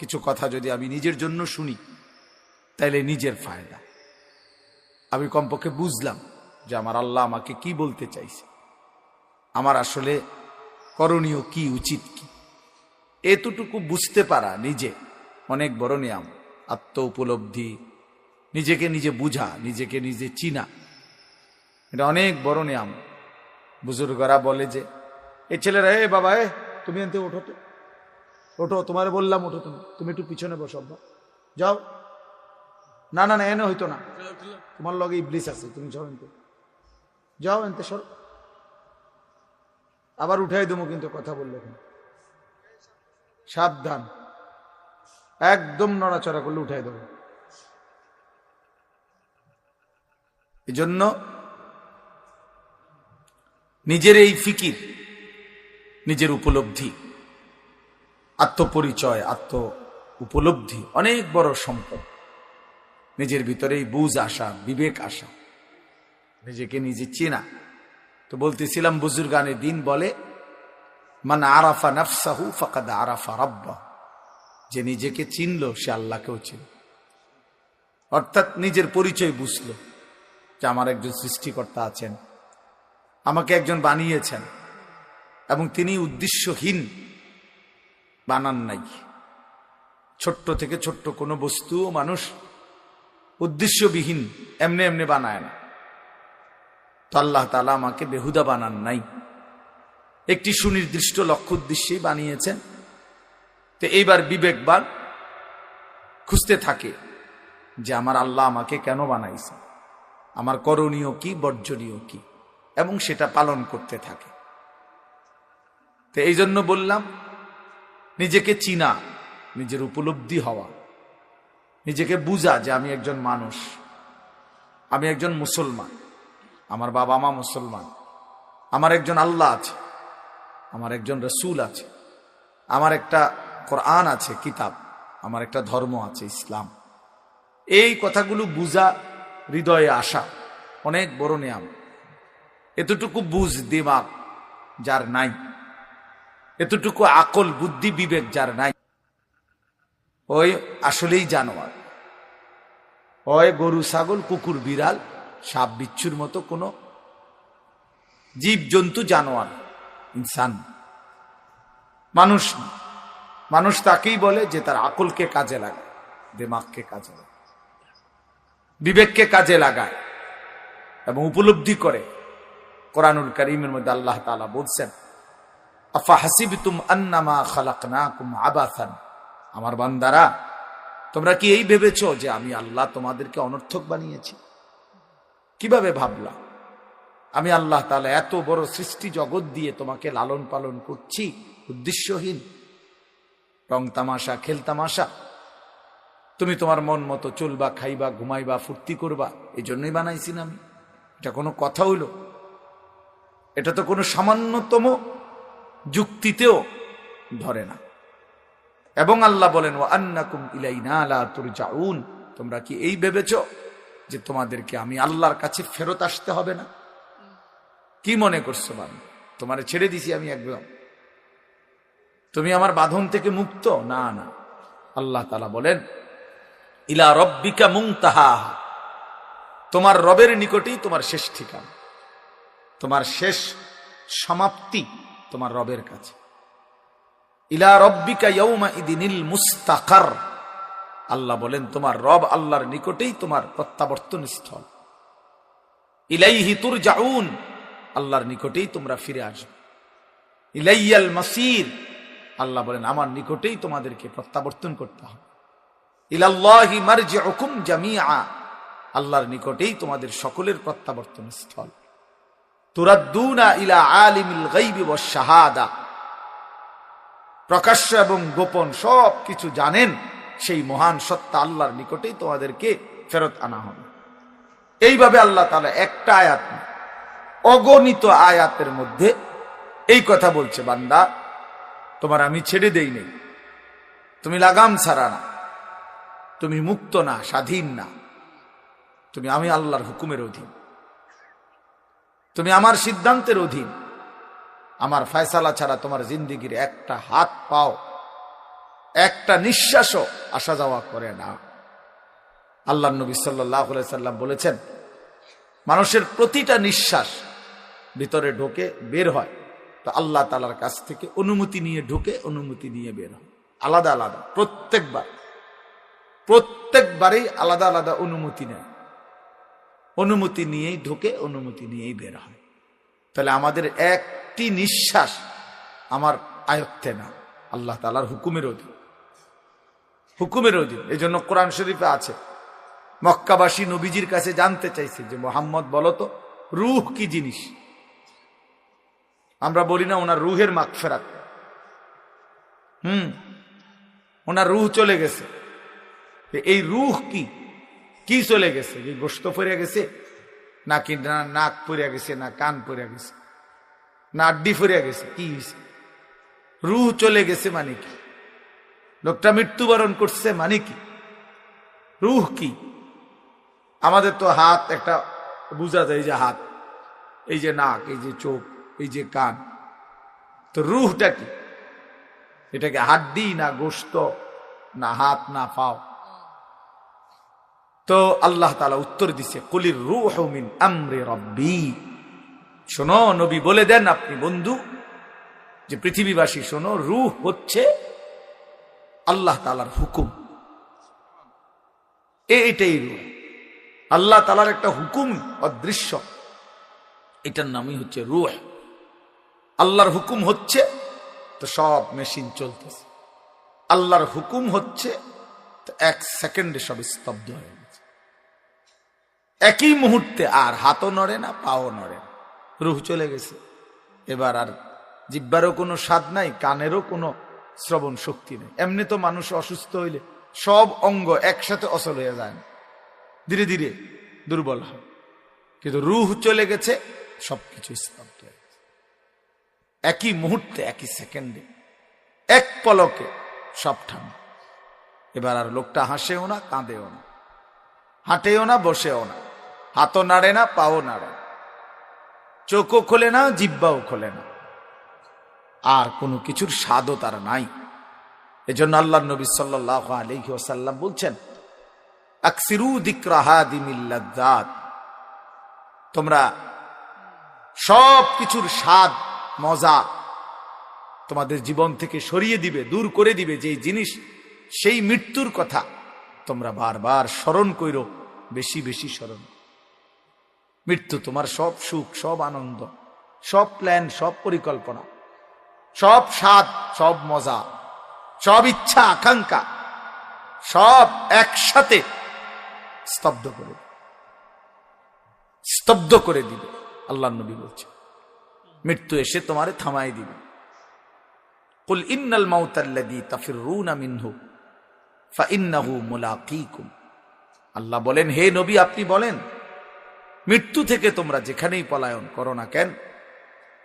কিছু কথা যদি আমি নিজের জন্য শুনি তাইলে নিজের ফায়দা। আমি কমপক্ষে বুঝলাম যে আমার আল্লাহ আমাকে কি বলতে চাইছে, আমার আসলে করণীয় কি, উচিত কি। এতটুকু বুঝতে পারা নিজে অনেক বড় নিয়াম। আত্ম উপলব্ধি, নিজেকে নিজে বুঝা, নিজেকে নিজে চিনা, এটা অনেক বড় নিয়াম। বুজুর্গরা বলে যে এই ছেলেরা, এ বাবা, তুমি এনতে ওঠো, তো ওঠো, তোমার বললাম ওঠো, তুমি একটু পিছনে বসো, আব্বা যাও। না না না, এনে হইতো না, তোমার লগে ইবলিস আছে, তুমি যাও এনতে, যাও এনতে সর। আবার উঠাই দেবো কিন্তু কথা বললে সাবধান, একদম নড়াচড়া করলে উঠাই দেবো। এজন্য নিজের এই ফিকির, নিজের উপলব্ধি, আত্মপরিচয়, আত্ম উপলব্ধি অনেক বড় সম্পদ। নিজের ভিতরেই বুঝ আসা, বিবেক আসা, নিজেকে নিজে চেনা। তো বলতেছিলাম বুজুর্গানে দিন বলে, মান আরাফা নাফসাহু ফাকাদ আরাফা রাব্বাহু, যে নিজেকে চিনল সে আল্লাহকেও চিনল। অর্থাৎ নিজের পরিচয় বুঝলো যে আমার একজন সৃষ্টিকর্তা আছেন, আমাকে একজন বানিয়েছেন, এবং তিনি উদ্দেশ্যহীন বানান নাই। ছোট্ট থেকে ছোট্ট কোনো বস্তু মানুষ উদ্দেশ্যবিহীন এমনি এমনি বানায় না। তো আল্লাহ তাআলা আমাকে বেহুদা বানান নাই, একটি সুনির্দিষ্ট লক্ষ্য উদ্দেশ্যেই বানিয়েছেন। তো এইবার বিবেকবান খুঁজতে থাকে যে আমার আল্লাহ আমাকে কেন বানাইছে, আমার করণীয় কি, বর্জনীয় কি, এবং সেটা পালন করতে থাকে। তো এই জন্য বললাম, নিজেকে চিনা, নিজের উপলব্ধি হওয়া, নিজেকে বুঝা যে আমি একজন মানুষ, আমি একজন মুসলমান, আমার বাবা মা মুসলমান, আমার একজন আল্লাহ আছে, আমার একজন রসুল আছে, আমার একটা কোরআন আছে, কিতাব, আমার একটা ধর্ম আছে, ইসলাম। এই কথাগুলো বুঝা, হৃদয়ে আসা অনেক বড় নিয়াম। এতটুকু বুঝ দিমাগ যার নাই, এতটুকু আকল, বুদ্ধি, বিবেক যার নাই, ওই আসলেই জানোয়ার। ওই গরু, ছাগল, কুকুর, বিড়াল, সাপ, বিচ্ছুর মতো কোন জীব জন্তু, জানোয়ার, ইনসান মানুষ। মানুষ তাকেই বলে যে তার আকলকে কাজে লাগায়, দিমাগকে কাজে লাগায়, বিবেককে কাজে লাগায় এবং উপলব্ধি করে। কোরআনুল কারীমের মধ্যে আল্লাহ তাআলা বলছেন, আফা হাসিবতুম আন্নামা খালাকনাকুম আবাসান, আমার বান্দারা তোমরা কি এই ভেবেছো যে আমি আল্লাহ তোমাদেরকে অনর্থক বানিয়েছি? কিভাবে ভাবলা? আমি আল্লাহ তাআলা এত বড় সৃষ্টি জগৎ দিয়ে তোমাকে লালন পালন করছি উদ্দেশ্যহীন, রং তামাশা, খেল তামাশা, তুমি তোমার মন মতো চলবা, খাইবা, ঘুমাইবা, ফুর্তি করবা, এই জন্যই বানাইছি না আমি? এটা কোনো কথা হইল? এটা তো কোনো সামান্যতম যুক্তিতেও ধরে না। এবং আল্লাহ বলেন, ওয়া আন্নাকুম ইলাইনা লা তুরজাউন, তোমরা কি এই ভেবেছো যে তোমাদেরকে আমি আল্লাহর কাছে ফেরত আসতে হবে না? কি মনে করছো বাবা, তোমারে ছেড়ে দিছি আমি একদম, তুমি আমার বাঁধন থেকে মুক্ত? না না, আল্লাহ তাআলা বলেন, ইলা রব্বিকা মুনতাহাহা, তোমার রবের নিকটেই তোমার শেষ ঠিকানা, তোমার শেষ সমাপ্তি তোমার রবের কাছে। ইলা রব্বিকা ইয়াউমা ইদিনিল মুস্তাকার, আল্লাহ বলেন তোমার রব আল্লাহর নিকটেই তোমার প্রত্যাবর্তন স্থল। ইলাইহি তুরজাউন, আল্লাহর নিকটেই তোমরা ফিরে আসবে। ইলাইয়াল মাসির, আল্লাহ বলেন আমার নিকটেই তোমাদেরকে প্রত্যাবর্তন করতে হবে। ইলাল্লাহি মারজিউকুম জামিআ, আল্লাহর নিকটেই তোমাদের সকলের প্রত্যাবর্তন স্থল। তুরাদ্দুনা ইলা আলিমিল গায়বি ওয়াশ শাহাদা, প্রকাশ্য এবং গোপন সব কিছু জানেন সেই মহান সত্তা আল্লাহর নিকটেই তোমাদেরকে ফেরত আনা হবে। এইভাবে আল্লাহ তাআলা একটা আয়াত, অগণিত আয়াতের মধ্যে এই কথা বলছে, বান্দা তোমার আমি ছেড়ে দেই নেই, তুমি লাগাম ছাড়া না, তুমি মুক্ত না, স্বাধীন না, তুমি আমি আল্লাহর হুকুমের অধীন, তুমি আমার সিদ্ধান্তের অধীন। আমার ফয়সালা ছাড়া তোমার জিন্দেগির একটা হাত পাও একটা নিঃশ্বাসও আসা যাওয়া করে না। আল্লাহ নবী সাল্লাল্লাহু আলাইহি সাল্লাম বলেছেন, মানুষের প্রতিটা নিঃশ্বাস ভিতরে ঢোকে, বের হয়, তো আল্লাহ তাআলার কাছ থেকে অনুমতি নিয়ে ঢোকে, অনুমতি নিয়ে বের হয়, আলাদা আলাদা। প্রত্যেকবারেই আলাদা আলাদা অনুমতি নেয়, অনুমতি নিয়েই ঢোকে, অনুমতি নিয়েই বের হয়। তাহলে আমাদের একটি নিঃশ্বাস আমার আয়ত্তে না, আল্লাহ তাআলার হুকুমের অধীন, হুকুমের অধীন। এই জন্য কোরআন শরীফে আছে, মক্কাবাসী নবীজির কাছে জানতে চাইছে যে মুহাম্মদ বলো তো রূহ কি জিনিস। আমরা বলি না ওনার রূহের মাগফিরাত, ওনার রূহ চলে গেছে। এই রূহ কি, কি চলে গেছে? এই গোশত পড়ে গেছে নাকি না নাক পড়ে গেছে, না কান পড়ে গেছে, না আড্ডি পড়ে গেছে, কি হয়েছে? রূহ চলে গেছে মানে কি? লোকটা মৃত্যুবরণ করছে মানে কি? রূহ কি? আমাদের তো হাত একটা বোঝা যায়, এই যে হাত, এই যে নাক, এই যে চোখ, এই যে কান, তো রূহটা কি? এটাকে হাড্ডি না গোশত না হাত না পাও? তো আল্লাহ তাআলা উত্তর দিছে, কুলির রূহু মিন আমরি রাব্বি। শোনো নবী, বলে দেন আপনি বন্ধু যে পৃথিবীবাসী শোনো, রূহ হচ্ছে আল্লাহ তাআলার হুকুম। এইটাই রূহ, আল্লাহ তাআলার একটা হুকুম অদৃশ্য, এটার নামই হচ্ছে রূহ। আল্লাহর হুকুম হচ্ছে তো সব মেশিন চলতেছে, আল্লাহর হুকুম হচ্ছে তো 1 সেকেন্ডে সব স্তব্ধ হয়ে গেছে, একই মুহূর্তে। আর হাতও নড়ে না, পাও নড়ে না, রূহ চলে গেছে। এবার আর জিহ্বারও কোনো স্বাদ নাই, কানেরও কোনো শ্রবণ শক্তি নেই। এমনি তো মানুষ অসুস্থ হইলে সব অঙ্গ একসাথে অচল হয়ে যায় না, ধীরে ধীরে দুর্বল হয়, কিন্তু রূহ চলে গেছে, সবকিছু স্তব্ধ হয়ে গেছে। একই মুহূর্তে, একই সেকেন্ডে, এক পলকে সব ঠান্ডা। এবার আর লোকটা হাসেও না, কাঁদেও না, হাঁটেও না, বসেও না, হাতও নাড়ে না, পাও নাড়ে না, চোখও খোলে না, জিহ্বাও খোলে না, আর কোনো কিছুর স্বাদও তার নাই। এজন্য আল্লাহ নবী সাল্লাল্লাহু আলাইহি ওয়াসাল্লাম বলছেন, আকসিরু যিকরা হাদিমিল লাযযাত, তোমরা সব কিছুর স্বাদ মজা তোমাদের জীবন থেকে সরিয়ে দিবে, দূর করে দিবে যে জিনিস, সেই মৃত্যুর কথা তোমরা বারবার স্মরণ কইরো, বেশি বেশি স্মরণ। মৃত্যু তোমার সব সুখ, সব আনন্দ, সব প্ল্যান, সব পরিকল্পনা, সব স্বাদ, সব মজা, সব ইচ্ছা আকাঙ্ক্ষা, সব একসাথে স্তব্ধ করে, স্তব্ধ করে দিবে। আল্লাহ নবী বলছে, মৃত্যু এসে তোমারে থামাই দিবে। কুল ইন্নাল মাউতাল্লাযী তাফিররুনা মিনহু ফাইন্নাহু মুলাকীকুম। আল্লাহ বলেন, হে নবী আপনি বলেন, মৃত্যু থেকে তোমরা যেখানেই পলায়ন করো না কেন,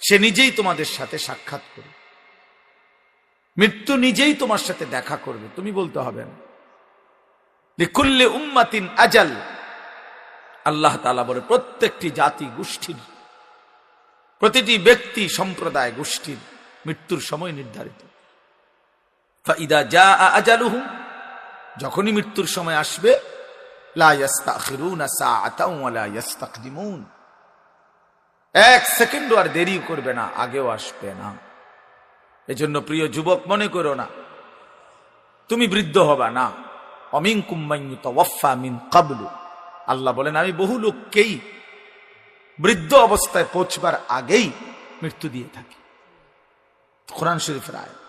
সে নিজেই তোমাদের সাথে সাক্ষাৎ করবে, মৃত্যু নিজেই তোমার সাথে দেখা করবে, তুমি বলতে হবে না। লিকুল্লি উম্মাতিন আজাল, আল্লাহ তাআলা বলে প্রত্যেকটি জাতি গোষ্ঠীর, প্রতিটি ব্যক্তি সম্প্রদায় গোষ্ঠীর মৃত্যুর সময় নির্ধারিত। ফাইদা জাআ আজালুহুম, যখনই মৃত্যুর সময় আসবে, লা ইস্তাখিরুনা সাআতাও ওয়া লা ইস্তাকদিমুন, 1 সেকেন্ডও আর দেরি করবে না, আগেও আসবে না। এজন্য প্রিয় যুবক, মনে করো না তুমি বৃদ্ধ হবা না। অমিনকুম মান ইউতাওয়াফা মিন ক্বাবলু, আল্লাহ বলেন আমি বহু লোককেই বৃদ্ধ অবস্থায় পৌঁছবার আগেই মৃত্যু দিয়ে থাকি। কোরআন শরীফের আয়াত।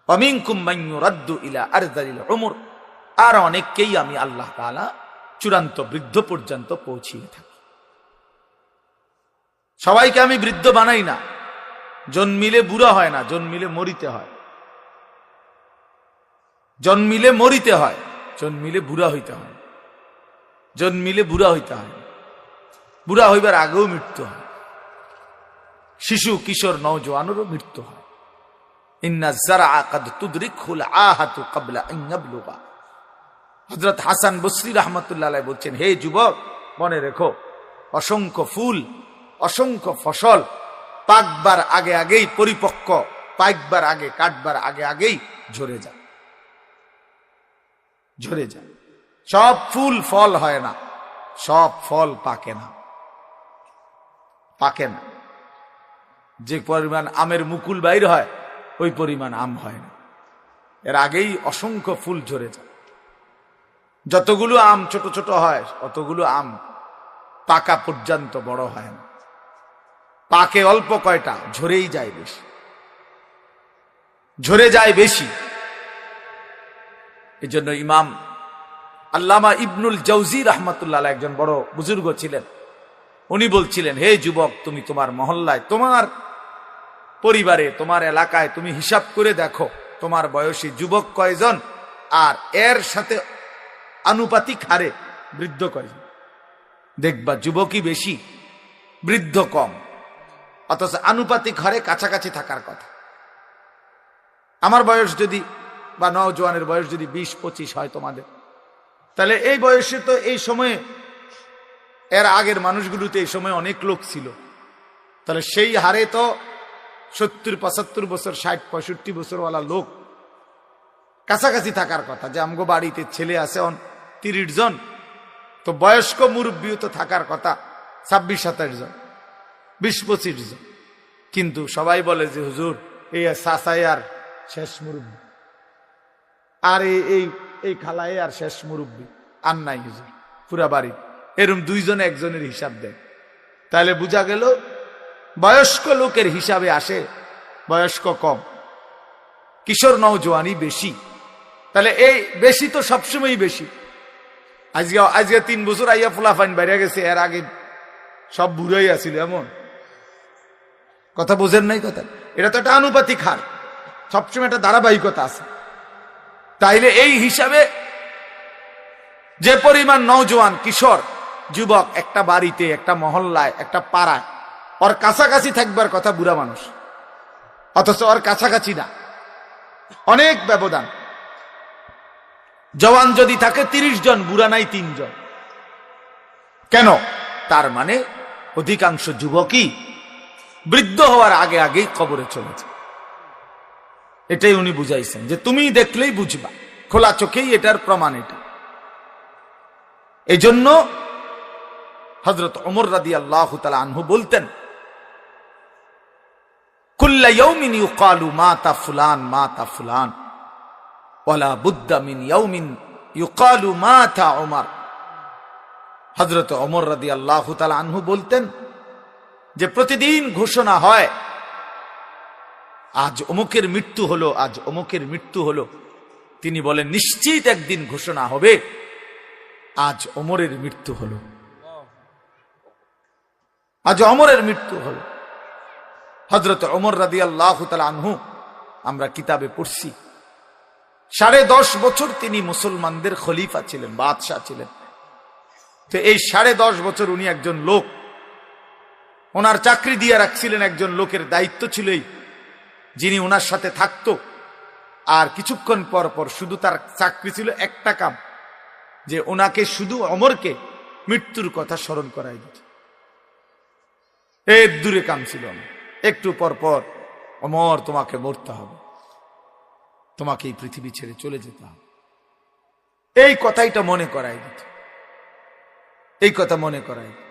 অমিনকুম মান ইউরাদ্দু ইলা আরযালিল উমর, আর অনেককেই আমি আল্লাহ তাআলা চূড়ান্ত বৃদ্ধ পর্যন্ত পৌঁছিয়ে থাকি। সবাইকে আমি বৃদ্ধ বানাই না, জন্মিলে বুড়া হয় না, জন্মিলে মরিতে হয়, জন্মিলে মরিতে হয়, জন্মিলে বুড়া হইতে হয়, জন্মিলে বুড়া হইতে হয়, বুড়া হইবার আগেও মৃত্যু হয়, শিশু কিশোর নওজোয়ানেরও মৃত্যু হয়। ইন্না যারআ কাদ তুদরিকুল আহাতু ক্বাবলা আন ইয়াবলুগা। হযরত হাসান বসরি রাহমাতুল্লাহ আলাইহি বলছেন, হে যুবক মনে রেখো, অসংখ্য ফুল, অসংখ্য ফসল পাকবার আগে আগেই, পরিপক্ক পাকবার আগে, কাটবার আগে আগেই ঝরে যায়, ঝরে যায়। সব ফুল ফল হয় না, সব ফল পাকে না, পাকে না। যে পরিমাণ আমের মুকুল বাইর হয় ওই পরিমাণ আম হয় না, এর আগেই অসংখ্য ফুল ঝরে যায়। যতগুলো আম ছোট ছোট হয় অতগুলো আম পাকা পর্যন্ত বড় হয় না, পাকে অল্প কয়টা, ঝরেই যায় বেশি, ঝরে যায় বেশি। এই জন্য ইমাম আল্লামা ইবনুল জাওজি রাহমাতুল্লাহ আলাইহি একজন বড় বুজুর্গ ছিলেন, উনি বলছিলেন, হে যুবক, তুমি তোমার মহল্লায়, তোমার পরিবারে, তোমার এলাকায় তুমি হিসাব করে দেখো তোমার বয়সী যুবক কয়জন আর এর সাথে আনুপাতিক হারে বৃদ্ধ কয়জন। দেখবা যুবকই বেশি, বৃদ্ধ কম, অথচ আনুপাতিক হারে কাছাকাছি থাকার কথা। আমার বয়স যদি বা নওজোয়ানের বয়স যদি 20-25 হয় তোমাদের, তাহলে এই বয়সে তো এই সময়ে, এর আগের মানুষগুলোতে এই সময় অনেক লোক ছিল, তাহলে সেই হারে তো 70-75 বছর, 60-65 বছরওয়ালা লোক কাছাকাছি থাকার কথা। যে আমগো বাড়িতে ছেলে আছে 30 জন, তো বয়স্ক মুরব্বীও তো থাকার কথা 26-27 জন, 20-25 জন। কিন্তু সবাই বলে যে হুজুর এই সাসাই আর শেষ মুরব্বী, আর এই খালায় আর শেষ মুরব্বী, আর নাই হুজুর পুরা বাড়ি। এরম 2 জন একজনের হিসাব দেয়, তাহলে বোঝা গেল বয়স্ক লোকের হিসাবে আসে বয়স্ক কম, কিশোর নওজোয়ানি বেশি। তাহলে এই বেশি তো সবসময়ই বেশি। আজকে 3 বছর আইয়া ফুলাফাইন বাইরে গেছে, এর আগে সব বুড়াই আছিল, এমন কথা বোঝেন নাই কথা। এটা তো একটা আনুপাতিক হার, সবসময় একটা ধারাবাহিকতা আছে। তাইলে এই হিসাবে যে পরিমাণ নওজোয়ান, কিশোর, যুবক একটা বাড়িতে, একটা মহল্লায়, একটা পাড়ায়, ওর কাছাকাছি থাকবার কথা বুড়া মানুষ, অথচ ওর কাছাকাছি না, অনেক ব্যবধান। জওয়ান যদি থাকে 30 জন, বুড়া নাই 3 জন। কেন? তার মানে অধিকাংশ যুবকই বৃদ্ধ হওয়ার আগে আগেই কবরে চলেছে। এটাই উনি বুঝাইছেন, যে তুমি দেখলেই বুঝবা, খোলা চোখেই এটার প্রমাণ এটা। এই জন্য হযরত ওমর রাদিয়াল্লাহু তাআলা আনহু বলতেন, কুল্লা ইয়াউমিন ইউকালু মাতা ফুলান মাতা ফুলান ওয়ালা বুদ্দা মিন ইয়াউমিন ইউকালু মাতা ওমর। হযরত ওমর রাদিয়াল্লাহু তাআলা আনহু বলতেন যে প্রতিদিন ঘোষণা হয় আজ অমুকের মৃত্যু হলো, আজ অমুকের মৃত্যু হলো। তিনি বলেন নিশ্চিত একদিন ঘোষণা হবে আজ ওমরের মৃত্যু হলো, আজ ওমরের মৃত্যু হলো। হযরত ওমর রাদিয়াল্লাহু তাআলা আনহু আমরা কিতাবে পড়ছি 10.5 বছর তিনি মুসলমানদের খলিফা ছিলেন, বাদশাহ ছিলেন। তো এই 10.5 বছর উনি একজন লোক, ওনার চাকরি দিয়ে রাখছিলেন, একজন লোকের দায়িত্ব ছিল যিনি ওনার সাথে থাকতো। আর কিছুক্ষণ পর পর শুধু তার চাকরি ছিল একটা কাম, যে ওনাকে শুধু ওমরকে মৃত্যুর কথা স্মরণ করাই দিত। এর দূরে কাম ছিল আমার, একটু পর পর ওমর তোমাকে মরতে হবে, তোমাকে এই পৃথিবী ছেড়ে চলে যেতে হবে, এই কথাইটা মনে করাই দিত, এই কথা মনে করাই দিত।